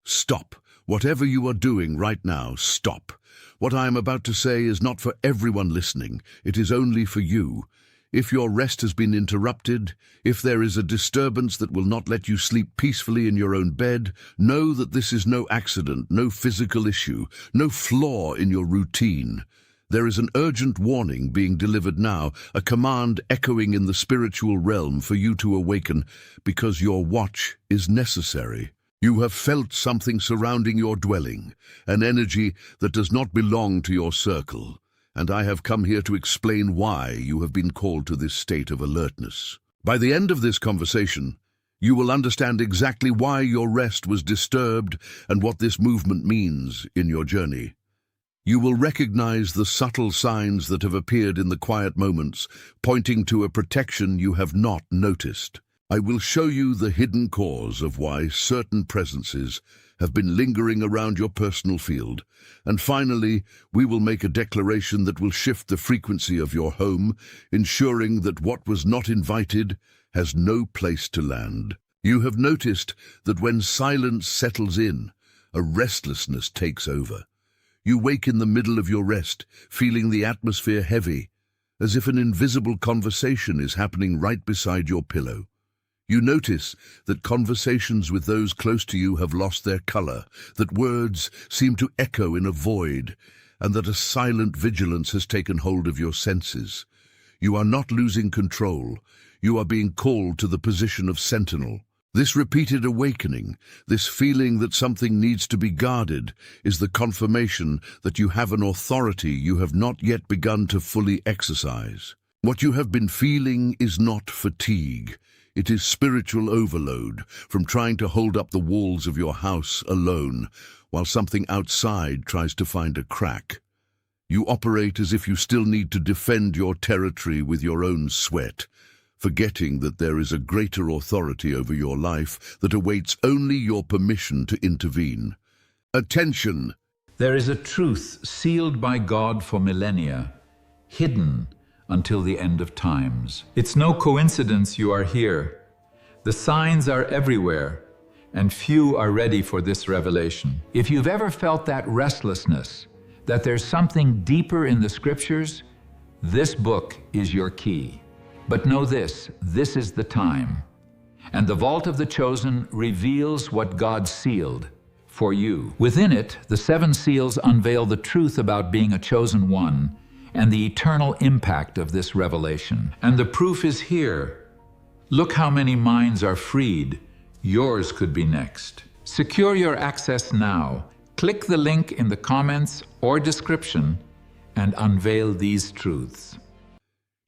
Stop. Whatever you are doing right now, stop. What I am about to say is not for everyone listening. It is only for you. If your rest has been interrupted, if there is a disturbance that will not let you sleep peacefully in your own bed, know that this is no accident, no physical issue, no flaw in your routine. There is an urgent warning being delivered now, a command echoing in the spiritual realm for you to awaken, because your watch is necessary. You have felt something surrounding your dwelling, an energy that does not belong to your circle, and I have come here to explain why you have been called to this state of alertness. By the end of this conversation, you will understand exactly why your rest was disturbed and what this movement means in your journey. You will recognize the subtle signs that have appeared in the quiet moments, pointing to a protection you have not noticed. I will show you the hidden cause of why certain presences have been lingering around your personal field. And finally, we will make a declaration that will shift the frequency of your home, ensuring that what was not invited has no place to land. You have noticed that when silence settles in, a restlessness takes over. You wake in the middle of your rest, feeling the atmosphere heavy, as if an invisible conversation is happening right beside your pillow. You notice that conversations with those close to you have lost their color, that words seem to echo in a void, and that a silent vigilance has taken hold of your senses. You are not losing control. You are being called to the position of sentinel. This repeated awakening, this feeling that something needs to be guarded, is the confirmation that you have an authority you have not yet begun to fully exercise. What you have been feeling is not fatigue. It is spiritual overload from trying to hold up the walls of your house alone, while something outside tries to find a crack. You operate as if you still need to defend your territory with your own sweat, forgetting that there is a greater authority over your life that awaits only your permission to intervene. Attention! There is a truth sealed by God for millennia, hidden until the end of times. It's no coincidence you are here. The signs are everywhere, and few are ready for this revelation. If you've ever felt that restlessness, that there's something deeper in the scriptures, this book is your key. But know this is the time. And the vault of the chosen reveals what God sealed for you. Within it, the 7 seals unveil the truth about being a chosen one and the eternal impact of this revelation. And the proof is here. Look how many minds are freed. Yours could be next. Secure your access now. Click the link in the comments or description and unveil these truths.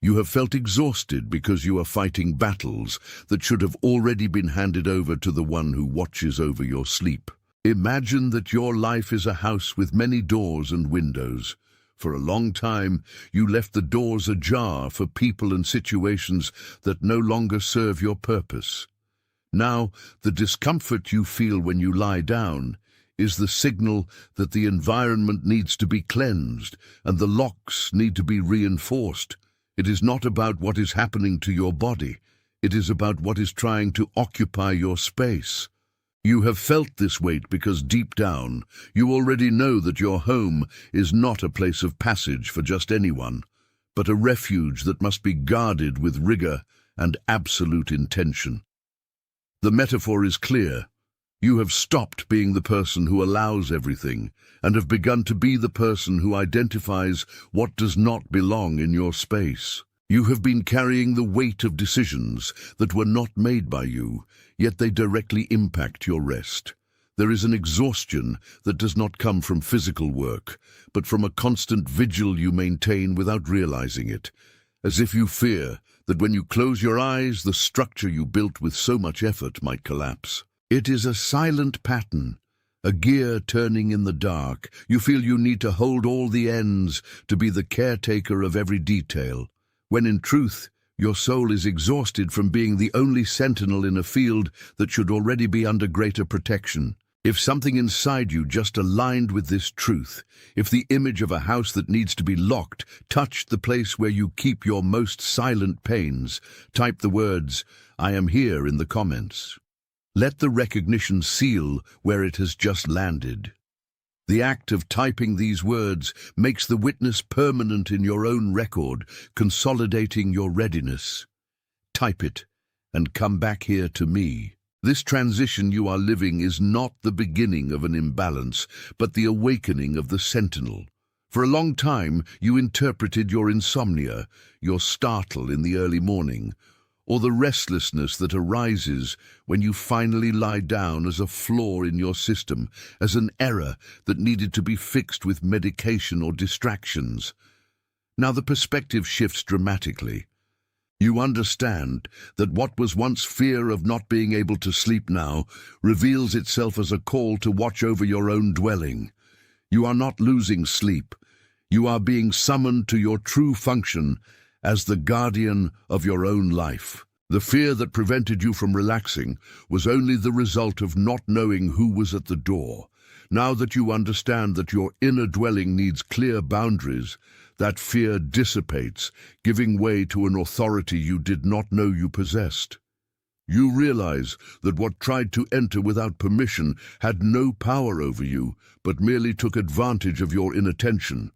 You have felt exhausted because you are fighting battles that should have already been handed over to the one who watches over your sleep. Imagine that your life is a house with many doors and windows. For a long time, you left the doors ajar for people and situations that no longer serve your purpose. Now, the discomfort you feel when you lie down is the signal that the environment needs to be cleansed and the locks need to be reinforced. It is not about what is happening to your body. It is about what is trying to occupy your space. You have felt this weight because deep down, you already know that your home is not a place of passage for just anyone, but a refuge that must be guarded with rigor and absolute intention. The metaphor is clear. You have stopped being the person who allows everything and have begun to be the person who identifies what does not belong in your space. You have been carrying the weight of decisions that were not made by you, yet they directly impact your rest. There is an exhaustion that does not come from physical work, but from a constant vigil you maintain without realizing it, as if you fear that when you close your eyes, the structure you built with so much effort might collapse. It is a silent pattern, a gear turning in the dark. You feel you need to hold all the ends, to be the caretaker of every detail, when in truth, your soul is exhausted from being the only sentinel in a field that should already be under greater protection. If something inside you just aligned with this truth, if the image of a house that needs to be locked touched the place where you keep your most silent pains, type the words, "I am here," in the comments. Let the recognition seal where it has just landed. The act of typing these words makes the witness permanent in your own record, consolidating your readiness. Type it and come back here to me. This transition you are living is not the beginning of an imbalance, but the awakening of the sentinel. For a long time, you interpreted your insomnia, your startle in the early morning, or the restlessness that arises when you finally lie down as a flaw in your system, as an error that needed to be fixed with medication or distractions. Now the perspective shifts dramatically. You understand that what was once fear of not being able to sleep now reveals itself as a call to watch over your own dwelling. You are not losing sleep. You are being summoned to your true function as the guardian of your own life. The fear that prevented you from relaxing was only the result of not knowing who was at the door. Now that you understand that your inner dwelling needs clear boundaries, that fear dissipates, giving way to an authority you did not know you possessed. You realize that what tried to enter without permission had no power over you, but merely took advantage of your inattention.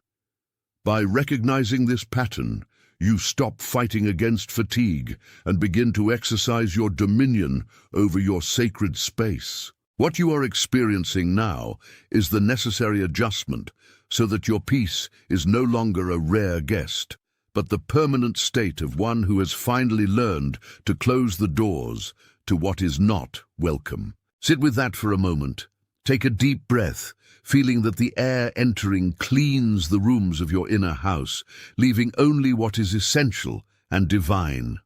By recognizing this pattern, you stop fighting against fatigue and begin to exercise your dominion over your sacred space. What you are experiencing now is the necessary adjustment so that your peace is no longer a rare guest, but the permanent state of one who has finally learned to close the doors to what is not welcome. Sit with that for a moment. Take a deep breath, feeling that the air entering cleans the rooms of your inner house, leaving only what is essential and divine.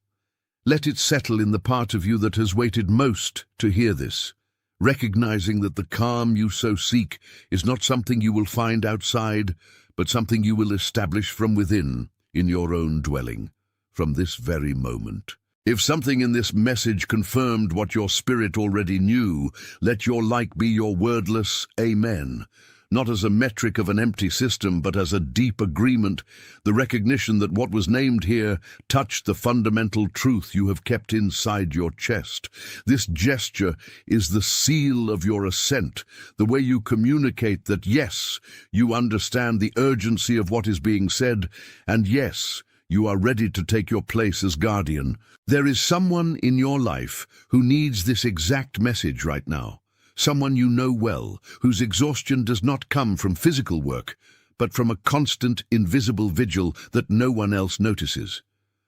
Let it settle in the part of you that has waited most to hear this, recognizing that the calm you so seek is not something you will find outside, but something you will establish from within, in your own dwelling, from this very moment. If something in this message confirmed what your spirit already knew, let your like be your wordless amen, not as a metric of an empty system, but as a deep agreement, the recognition that what was named here touched the fundamental truth you have kept inside your chest. This gesture is the seal of your assent, the way you communicate that yes, you understand the urgency of what is being said, and yes, you are ready to take your place as guardian. There is someone in your life who needs this exact message right now. Someone you know well, whose exhaustion does not come from physical work, but from a constant, invisible vigil that no one else notices.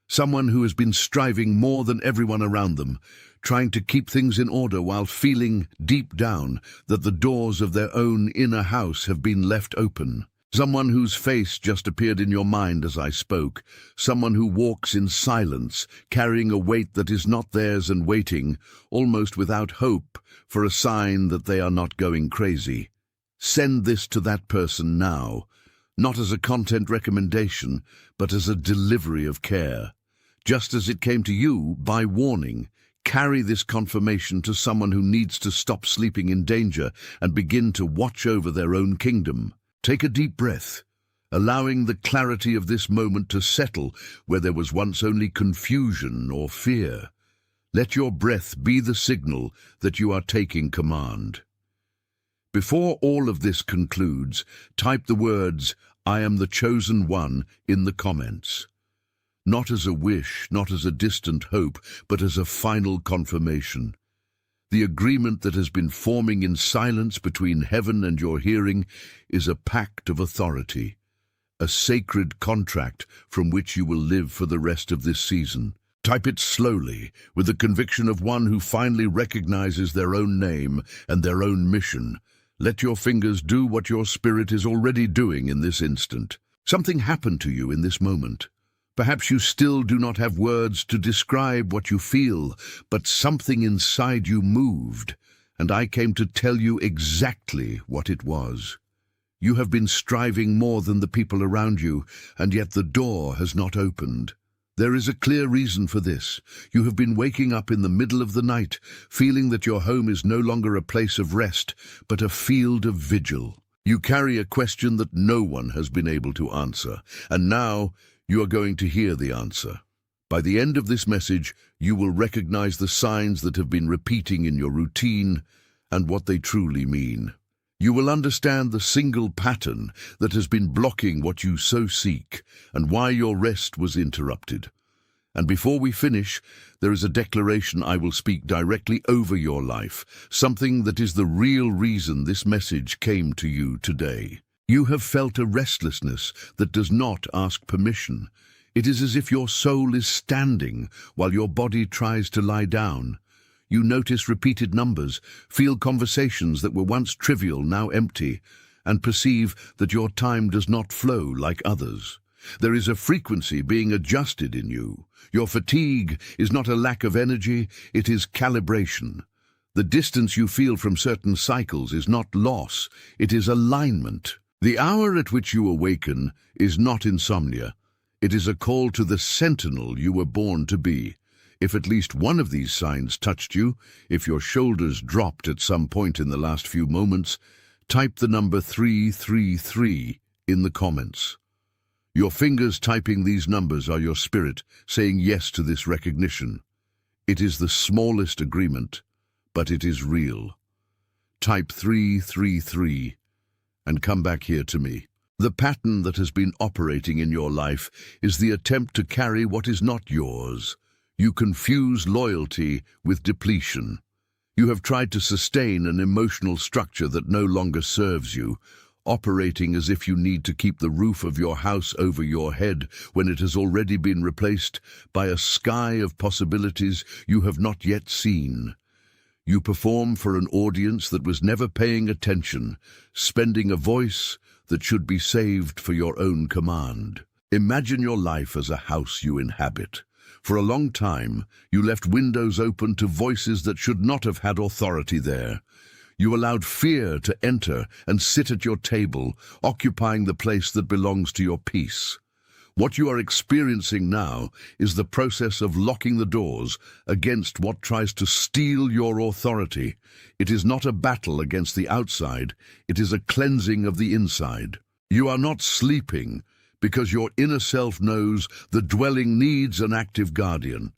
Someone who has been striving more than everyone around them, trying to keep things in order while feeling deep down that the doors of their own inner house have been left open. Someone whose face just appeared in your mind as I spoke. Someone who walks in silence, carrying a weight that is not theirs and waiting, almost without hope, for a sign that they are not going crazy. Send this to that person now, not as a content recommendation, but as a delivery of care. Just as it came to you by warning, carry this confirmation to someone who needs to stop sleeping in danger and begin to watch over their own kingdom. Take a deep breath, allowing the clarity of this moment to settle where there was once only confusion or fear. Let your breath be the signal that you are taking command. Before all of this concludes, type the words, "I am the chosen one," in the comments. Not as a wish, not as a distant hope, but as a final confirmation. The agreement that has been forming in silence between heaven and your hearing is a pact of authority, a sacred contract from which you will live for the rest of this season. Type it slowly, with the conviction of one who finally recognizes their own name and their own mission. Let your fingers do what your spirit is already doing in this instant. Something happened to you in this moment. Perhaps you still do not have words to describe what you feel, but something inside you moved, and I came to tell you exactly what it was. You have been striving more than the people around you, and yet the door has not opened. There is a clear reason for this. You have been waking up in the middle of the night, feeling that your home is no longer a place of rest, but a field of vigil. You carry a question that no one has been able to answer, and now you are going to hear the answer. By the end of this message, you will recognize the signs that have been repeating in your routine and what they truly mean. You will understand the single pattern that has been blocking what you so seek and why your rest was interrupted. And before we finish, there is a declaration I will speak directly over your life, something that is the real reason this message came to you today. You have felt a restlessness that does not ask permission. It is as if your soul is standing while your body tries to lie down. You notice repeated numbers, feel conversations that were once trivial now empty, and perceive that your time does not flow like others. There is a frequency being adjusted in you. Your fatigue is not a lack of energy, it is calibration. The distance you feel from certain cycles is not loss, it is alignment. The hour at which you awaken is not insomnia. It is a call to the sentinel you were born to be. If at least one of these signs touched you, if your shoulders dropped at some point in the last few moments, type the number 333 in the comments. Your fingers typing these numbers are your spirit saying yes to this recognition. It is the smallest agreement, but it is real. Type 333 and come back here to me. The pattern that has been operating in your life is the attempt to carry what is not yours. You confuse loyalty with depletion. You have tried to sustain an emotional structure that no longer serves you, operating as if you need to keep the roof of your house over your head when it has already been replaced by a sky of possibilities you have not yet seen. You perform for an audience that was never paying attention, spending a voice that should be saved for your own command. Imagine your life as a house you inhabit. For a long time, you left windows open to voices that should not have had authority there. You allowed fear to enter and sit at your table, occupying the place that belongs to your peace. What you are experiencing now is the process of locking the doors against what tries to steal your authority. It is not a battle against the outside, it is a cleansing of the inside. You are not sleeping because your inner self knows the dwelling needs an active guardian.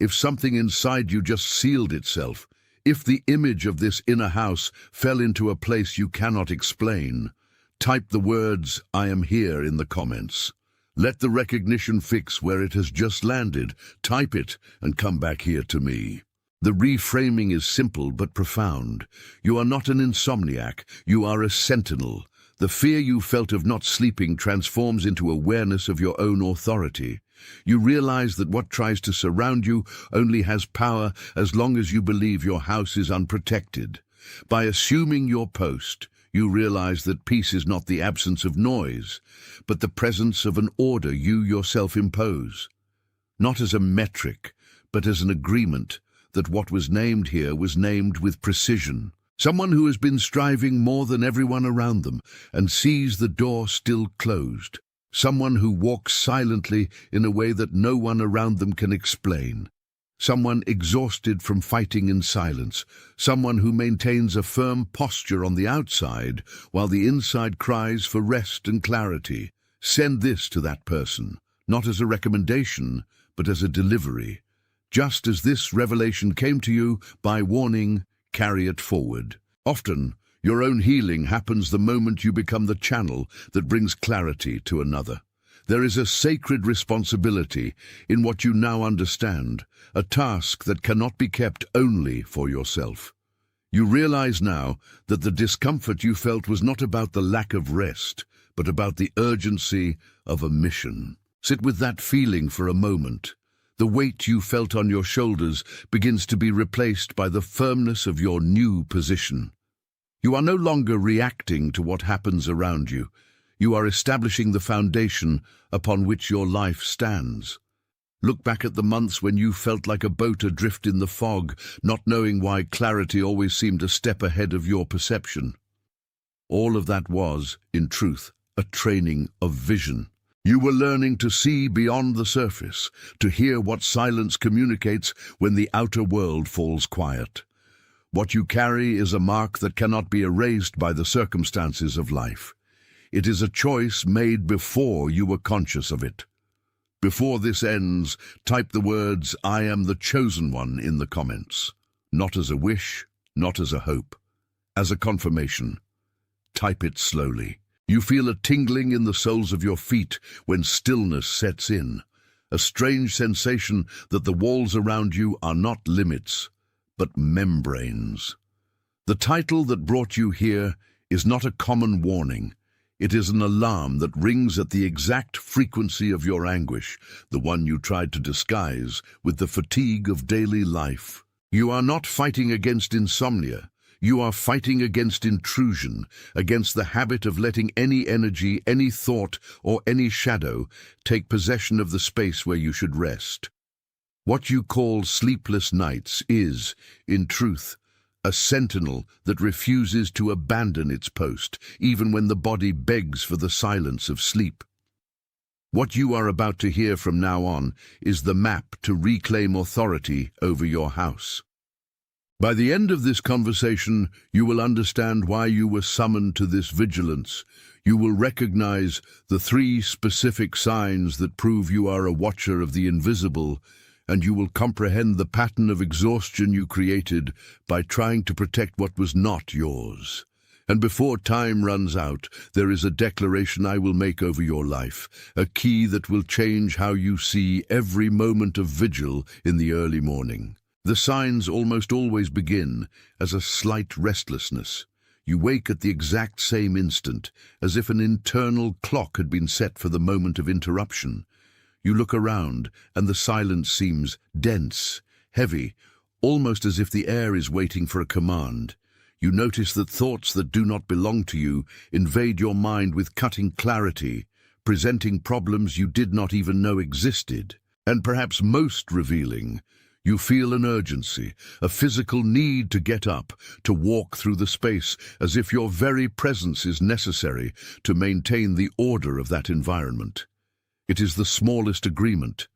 If something inside you just sealed itself, if the image of this inner house fell into a place you cannot explain, type the words, "I am here," in the comments. Let the recognition fix where it has just landed. Type it and come back here to me. The reframing is simple but profound. You are not an insomniac, you are a sentinel. The fear you felt of not sleeping transforms into awareness of your own authority. You realize that what tries to surround you only has power as long as you believe your house is unprotected. By assuming your post, you realize that peace is not the absence of noise, but the presence of an order you yourself impose. Not as a metric, but as an agreement that what was named here was named with precision. Someone who has been striving more than everyone around them and sees the door still closed. Someone who walks silently in a way that no one around them can explain. Someone exhausted from fighting in silence. Someone who maintains a firm posture on the outside while the inside cries for rest and clarity. Send this to that person, not as a recommendation, but as a delivery. Just as this revelation came to you by warning, carry it forward. Often, your own healing happens the moment you become the channel that brings clarity to another. There is a sacred responsibility in what you now understand, a task that cannot be kept only for yourself. You realize now that the discomfort you felt was not about the lack of rest, but about the urgency of a mission. Sit with that feeling for a moment. The weight you felt on your shoulders begins to be replaced by the firmness of your new position. You are no longer reacting to what happens around you. You are establishing the foundation upon which your life stands. Look back at the months when you felt like a boat adrift in the fog, not knowing why clarity always seemed a step ahead of your perception. All of that was, in truth, a training of vision. You were learning to see beyond the surface, to hear what silence communicates when the outer world falls quiet. What you carry is a mark that cannot be erased by the circumstances of life. It is a choice made before you were conscious of it. Before this ends, type the words, "I am the chosen one," in the comments. Not as a wish, not as a hope, as a confirmation. Type it slowly. You feel a tingling in the soles of your feet when stillness sets in, a strange sensation that the walls around you are not limits, but membranes. The title that brought you here is not a common warning. It is an alarm that rings at the exact frequency of your anguish, the one you tried to disguise with the fatigue of daily life. You are not fighting against insomnia. You are fighting against intrusion, against the habit of letting any energy, any thought, or any shadow take possession of the space where you should rest. What you call sleepless nights is, in truth, a sentinel that refuses to abandon its post, even when the body begs for the silence of sleep. What you are about to hear from now on is the map to reclaim authority over your house. By the end of this conversation, you will understand why you were summoned to this vigilance. You will recognize the 3 specific signs that prove you are a watcher of the invisible, and you will comprehend the pattern of exhaustion you created by trying to protect what was not yours. And before time runs out, there is a declaration I will make over your life, a key that will change how you see every moment of vigil in the early morning. The signs almost always begin as a slight restlessness. You wake at the exact same instant, as if an internal clock had been set for the moment of interruption. You look around, and the silence seems dense, heavy, almost as if the air is waiting for a command. You notice that thoughts that do not belong to you invade your mind with cutting clarity, presenting problems you did not even know existed. And perhaps most revealing, you feel an urgency, a physical need to get up, to walk through the space, as if your very presence is necessary to maintain the order of that environment. It is the smallest agreement,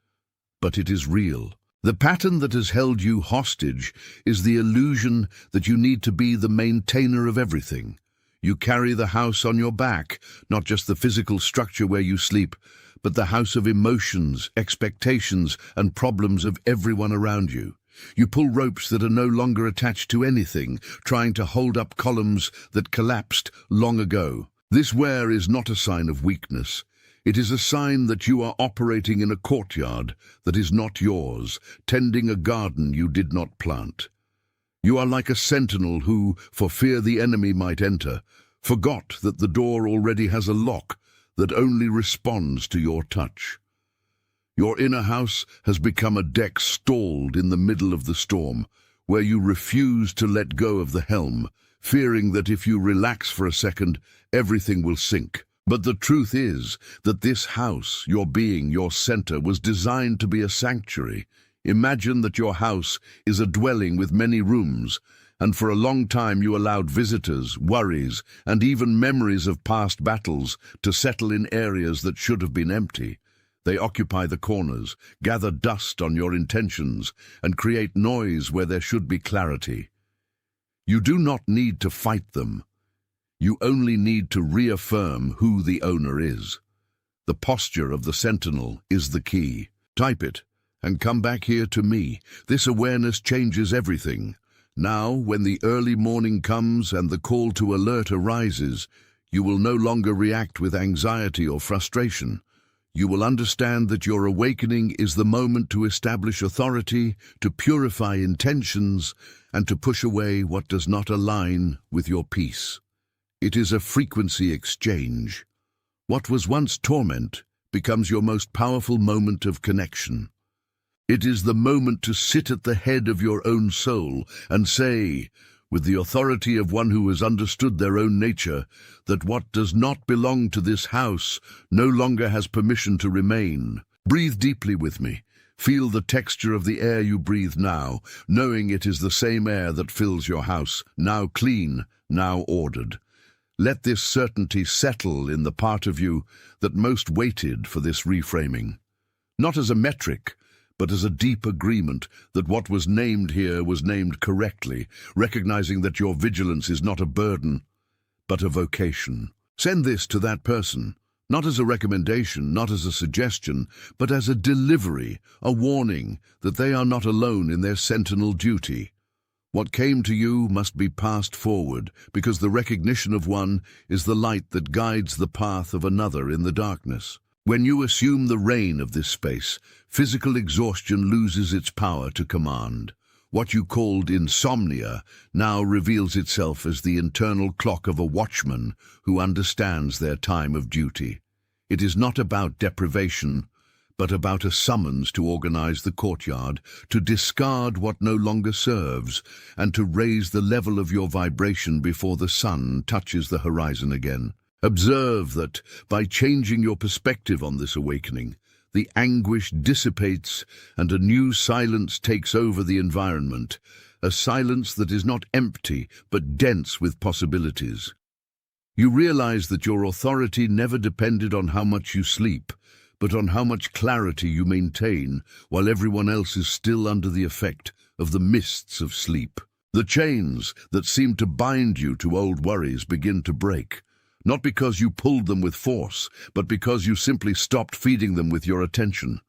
but it is real. The pattern that has held you hostage is the illusion that you need to be the maintainer of everything. You carry the house on your back, not just the physical structure where you sleep, but the house of emotions, expectations, and problems of everyone around you. You pull ropes that are no longer attached to anything, trying to hold up columns that collapsed long ago. This wear is not a sign of weakness. It is a sign that you are operating in a courtyard that is not yours, tending a garden you did not plant. You are like a sentinel who, for fear the enemy might enter, forgot that the door already has a lock that only responds to your touch. Your inner house has become a deck stalled in the middle of the storm, where you refuse to let go of the helm, fearing that if you relax for a second, everything will sink. But the truth is that this house, your being, your center, was designed to be a sanctuary. Imagine that your house is a dwelling with many rooms, and for a long time you allowed visitors, worries, and even memories of past battles to settle in areas that should have been empty. They occupy the corners, gather dust on your intentions, and create noise where there should be clarity. You do not need to fight them. You only need to reaffirm who the owner is. The posture of the sentinel is the key. Type it, and come back here to me. This awareness changes everything. Now, when the early morning comes and the call to alert arises, you will no longer react with anxiety or frustration. You will understand that your awakening is the moment to establish authority, to purify intentions, and to push away what does not align with your peace. It is a frequency exchange. What was once torment becomes your most powerful moment of connection. It is the moment to sit at the head of your own soul and say, with the authority of one who has understood their own nature, that what does not belong to this house no longer has permission to remain. Breathe deeply with me. Feel the texture of the air you breathe now, knowing it is the same air that fills your house, now clean, now ordered. Let this certainty settle in the part of you that most waited for this reframing. Not as a metric, but as a deep agreement that what was named here was named correctly, recognizing that your vigilance is not a burden, but a vocation. Send this to that person, Not as a recommendation, not as a suggestion, but as a delivery, a warning that they are not alone in their sentinel duty. What came to you must be passed forward, because the recognition of one is the light that guides the path of another in the darkness. When you assume the reign of this space, physical exhaustion loses its power to command. What you called insomnia now reveals itself as the internal clock of a watchman who understands their time of duty. It is not about deprivation, but about a summons to organize the courtyard, to discard what no longer serves, and to raise the level of your vibration before the sun touches the horizon again. Observe that, by changing your perspective on this awakening, the anguish dissipates and a new silence takes over the environment, a silence that is not empty but dense with possibilities. You realize that your authority never depended on how much you sleep, but on how much clarity you maintain while everyone else is still under the effect of the mists of sleep. The chains that seem to bind you to old worries begin to break. Not because you pulled them with force, but because you simply stopped feeding them with your attention.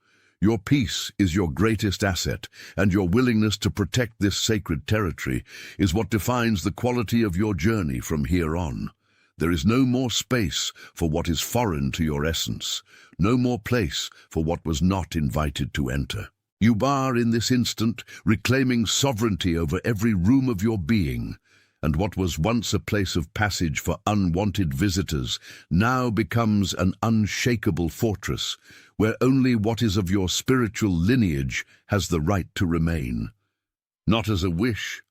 Your peace is your greatest asset, and your willingness to protect this sacred territory is what defines the quality of your journey from here on. There is no more space for what is foreign to your essence, no more place for what was not invited to enter. You are, in this instant, reclaiming sovereignty over every room of your being, and what was once a place of passage for unwanted visitors now becomes an unshakable fortress, where only what is of your spiritual lineage has the right to remain. Not as a wish,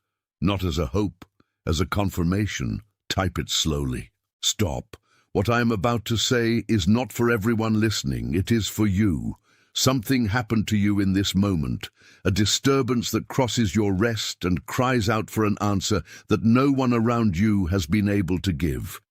not as a hope, as a confirmation. Type it slowly. Stop. What I am about to say is not for everyone listening, it is for you. Something happened to you in this moment, a disturbance that crosses your rest and cries out for an answer that no one around you has been able to give.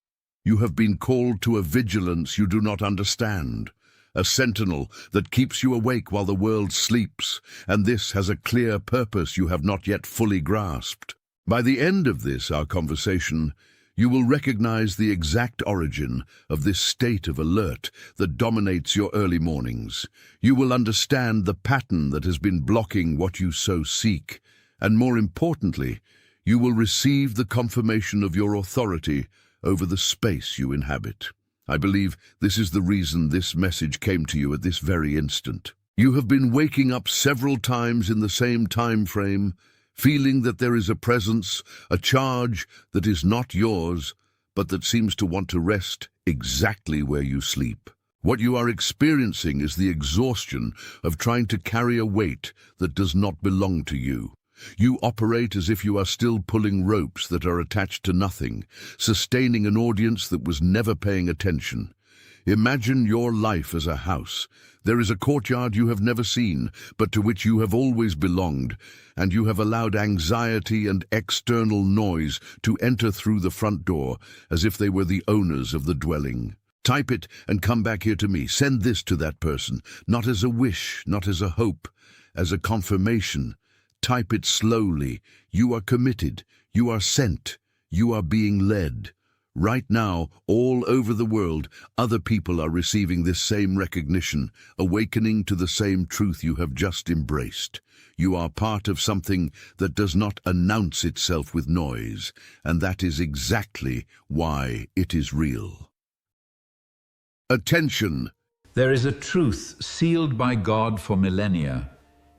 You have been called to a vigilance you do not understand, a sentinel that keeps you awake while the world sleeps, and this has a clear purpose you have not yet fully grasped. By the end of our conversation, you will recognize the exact origin of this state of alert that dominates your early mornings. You will understand the pattern that has been blocking what you so seek, and more importantly, you will receive the confirmation of your authority over the space you inhabit. I believe this is the reason this message came to you at this very instant. You have been waking up several times in the same time frame, feeling that there is a presence, a charge that is not yours, but that seems to want to rest exactly where you sleep. What you are experiencing is the exhaustion of trying to carry a weight that does not belong to you. You operate as if you are still pulling ropes that are attached to nothing, sustaining an audience that was never paying attention. Imagine your life as a house. There is a courtyard you have never seen, but to which you have always belonged, and you have allowed anxiety and external noise to enter through the front door as if they were the owners of the dwelling. Type it and come back here to me. Send this to that person, not as a wish, not as a hope, as a confirmation. Type it slowly. You are committed. You are sent. You are being led. Right now, all over the world, other people are receiving this same recognition, awakening to the same truth you have just embraced. You are part of something that does not announce itself with noise, and that is exactly why it is real. Attention! There is a truth sealed by God for millennia,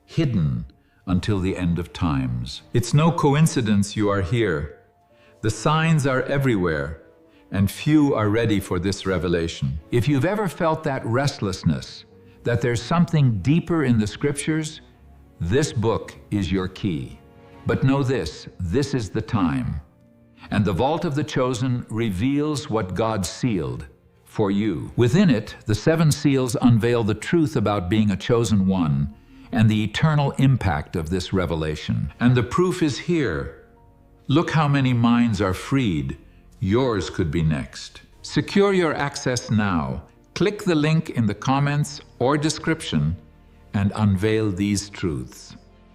hidden until the end of times. It's no coincidence you are here. The signs are everywhere, and few are ready for this revelation. If you've ever felt that restlessness, that there's something deeper in the scriptures, this book is your key. But know this is the time. And the vault of the chosen reveals what God sealed for you. Within it, the 7 seals unveil the truth about being a chosen one and the eternal impact of this revelation. And the proof is here. Look how many minds are freed. Yours could be next. Secure your access now. Click the link in the comments or description and unveil these truths.